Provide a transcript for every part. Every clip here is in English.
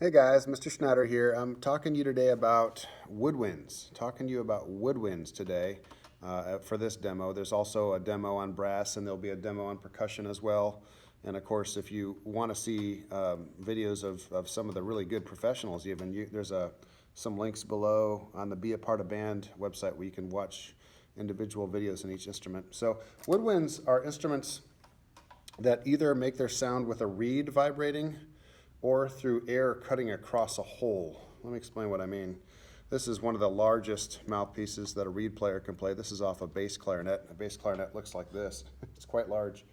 Hey guys, Mr. Schneider here. I'm talking to you today about woodwinds. Today for this demo. There's also a demo on brass and there'll be a demo on percussion as well. And of course, if you want to see videos of some of the really good professionals even, there's some links below on the Be a Part of Band website where you can watch individual videos in each instrument. So woodwinds are instruments that either make their sound with a reed vibrating or through air cutting across a hole. Let me explain what I mean. This is one of the largest mouthpieces that a reed player can play. This is off a bass clarinet. A bass clarinet looks like this. It's quite large.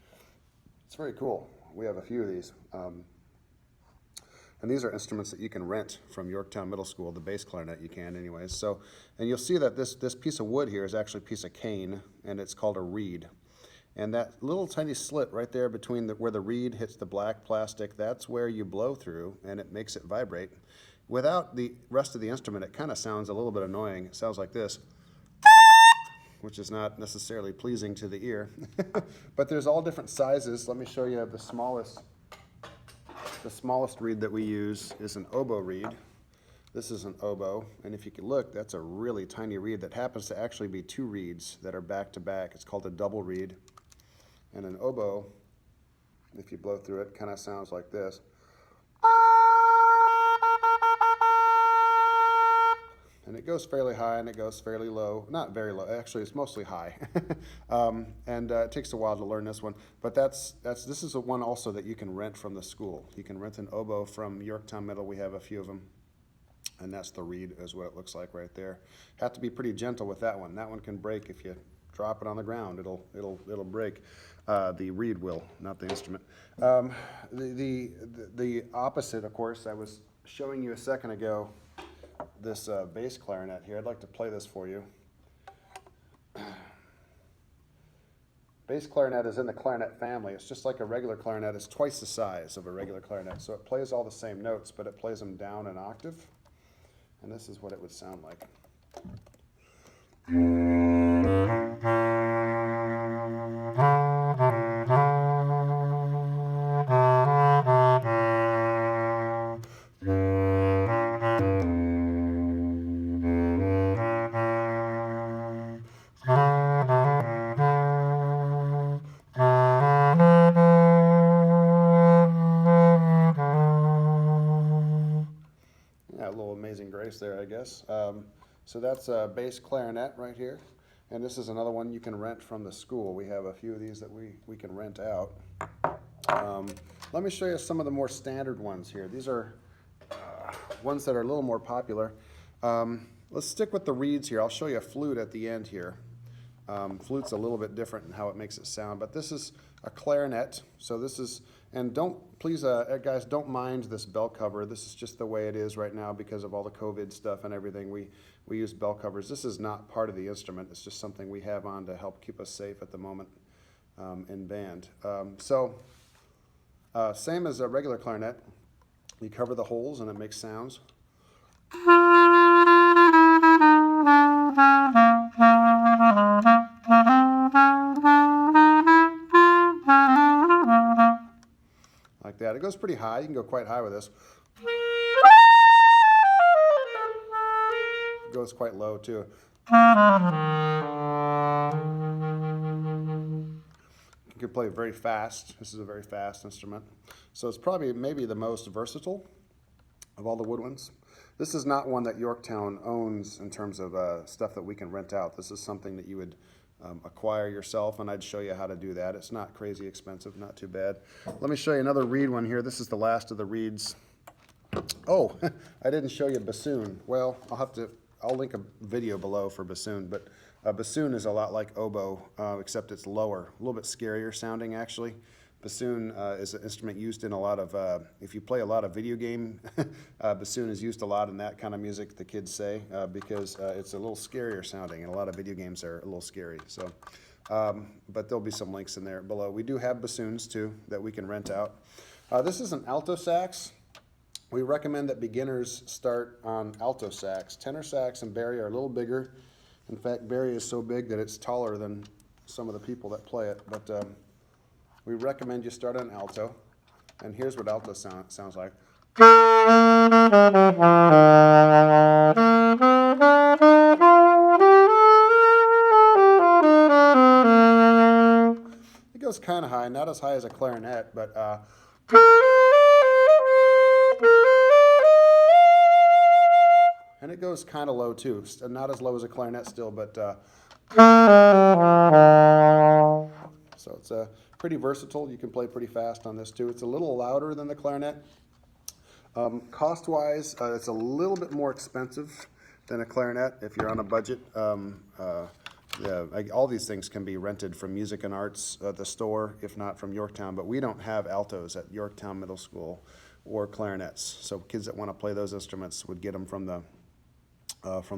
It's very cool. We have a few of these. And these are instruments that you can rent from Yorktown Middle School, the bass clarinet you can anyways. So, and you'll see that this piece of wood here is actually a piece of cane, and it's called a reed. And that little tiny slit right there between where the reed hits the black plastic, that's where you blow through and it makes it vibrate. Without the rest of the instrument, it kind of sounds a little bit annoying. It sounds like this, which is not necessarily pleasing to the ear. But there's all different sizes. Let me show you the smallest. The smallest reed that we use is an oboe reed. This is an oboe, and if you can look, that's a really tiny reed that happens to actually be two reeds that are back to back. It's called a double reed. And an oboe, if you blow through it, kind of sounds like this. And it goes fairly high and it goes fairly low. Not very low, actually it's mostly high. It takes a while to learn this one. But this is a one also that you can rent from the school. You can rent an oboe from Yorktown Middle. We have a few of them. And that's the reed is what it looks like right there. Have to be pretty gentle with that one. That one can break if you drop it on the ground. It'll break. The reed will, not the instrument. The opposite, of course, I was showing you a second ago, this bass clarinet here. I'd like to play this for you. Bass clarinet is in the clarinet family. It's just like a regular clarinet. It's twice the size of a regular clarinet. So it plays all the same notes, but it plays them down an octave. And this is what it would sound like. Yeah, a little Amazing Grace there, I guess. So that's a bass clarinet right here. And this is another one you can rent from the school. We have a few of these that we can rent out. Let me show you some of the more standard ones here. These are ones that are a little more popular. Let's stick with the reeds here. I'll show you a flute at the end here. Flute's a little bit different in how it makes it sound, but this is a clarinet. So this is, and please guys, don't mind this bell cover. This is just the way it is right now because of all the COVID stuff and everything. We use bell covers. This is not part of the instrument. It's just something we have on to help keep us safe at the moment in band. Same as a regular clarinet. You cover the holes and it makes sounds. Like that. It goes pretty high. You can go quite high with this. It goes quite low too. You can play very fast. This is a very fast instrument. So it's probably maybe the most versatile of all the woodwinds. This is not one that Yorktown owns in terms of stuff that we can rent out. This is something that you would acquire yourself, and I'd show you how to do that. It's not crazy expensive, not too bad. Let me show you another reed one here. This is the last of the reeds. Oh, I didn't show you bassoon. Well, I'll link a video below for bassoon, but bassoon is a lot like oboe, except it's lower, a little bit scarier sounding actually. Bassoon is an instrument used in a lot of, if you play a lot of video game, bassoon is used a lot in that kind of music, the kids say, because it's a little scarier sounding, and a lot of video games are a little scary. So, but there'll be some links in there below. We do have bassoons too that we can rent out. This is an alto sax. We recommend that beginners start on alto sax. Tenor sax and bari are a little bigger. In fact, bari is so big that it's taller than some of the people that play it. But we recommend you start on alto. And here's what alto sounds like. It goes kind of high, not as high as a clarinet, but and it goes kind of low too, not as low as a clarinet still, but so it's pretty versatile. You can play pretty fast on this too. It's a little louder than the clarinet. Cost-wise, it's a little bit more expensive than a clarinet if you're on a budget. Yeah, all these things can be rented from Music and Arts at the store, if not from Yorktown, but we don't have altos at Yorktown Middle School or clarinets. So kids that want to play those instruments would get them from the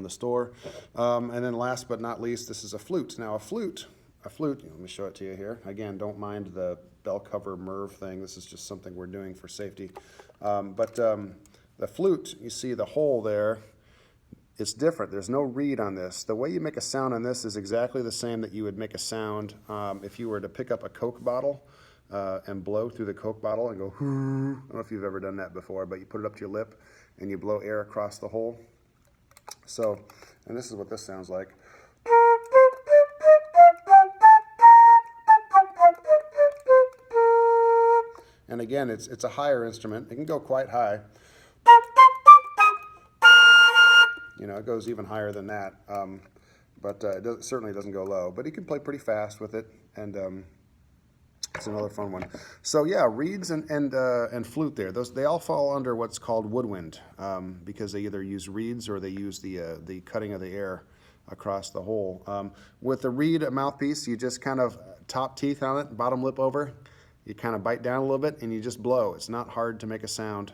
store. And then last but not least, this is a flute. Now a flute, let me show it to you here. Again, don't mind the bell cover Merv thing. This is just something we're doing for safety. But the flute, you see the hole there, it's different. There's no reed on this. The way you make a sound on this is exactly the same that you would make a sound if you were to pick up a Coke bottle and blow through the Coke bottle and go, I don't know if you've ever done that before, but you put it up to your lip and you blow air across the hole. So, and this is what this sounds like. And again, it's a higher instrument. It can go quite high. You know, it goes even higher than that, but it certainly doesn't go low. But you can play pretty fast with it, and it's another fun one. So yeah, reeds and flute there. They all fall under what's called woodwind because they either use reeds or they use the cutting of the air across the hole. With the reed mouthpiece, you just kind of top teeth on it, bottom lip over. You kind of bite down a little bit and you just blow. It's not hard to make a sound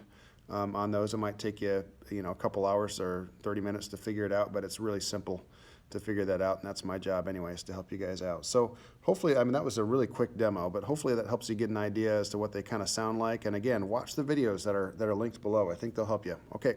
on those. It might take you, a couple hours or 30 minutes to figure it out, but it's really simple to figure that out, and that's my job anyways, to help you guys out. So hopefully, that was a really quick demo, but hopefully that helps you get an idea as to what they kind of sound like. And again, watch the videos that are linked below. I think they'll help you. Okay.